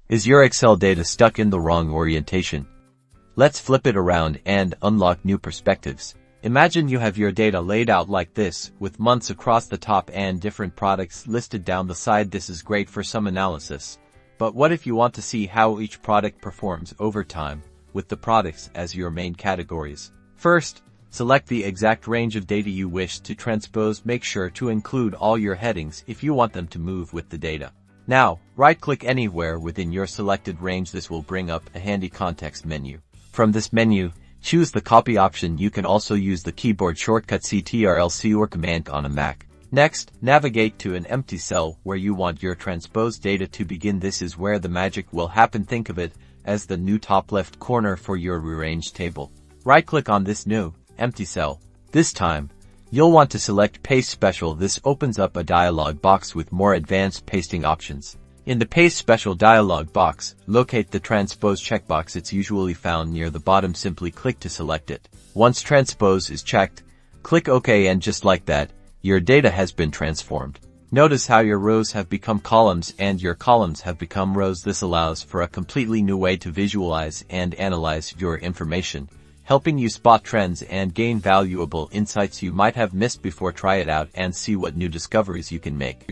Is your Excel data stuck in the wrong orientation? Let's flip it around and unlock new perspectives. Imagine you have your data laid out like this, with months across the top and different products listed down the side. This is great for some analysis. But what if you want to see how each product performs over time, with the products as your main categories? First, select the exact range of data you wish to transpose. Make sure to include all your headings if you want them to move with the data. Now, right-click anywhere within your selected range. This will bring up a handy context menu. From this menu, choose the copy option. You can also use the keyboard shortcut Ctrl+C or Command on a Mac. Next, navigate to an empty cell where you want your transposed data to begin. This is where the magic will happen. Think of it as the new top left corner for your rearranged table. Right-click on this new, empty cell. This time, you'll want to select Paste Special. This opens up a dialog box with more advanced pasting options. In the Paste Special dialog box, locate the Transpose checkbox. It's usually found near the bottom. Simply click to select it. Once Transpose is checked, click OK, and just like that, your data has been transformed. Notice how your rows have become columns and your columns have become rows. This allows for a completely new way to visualize and analyze your information, helping you spot trends and gain valuable insights you might have missed before. Try it out and see what new discoveries you can make.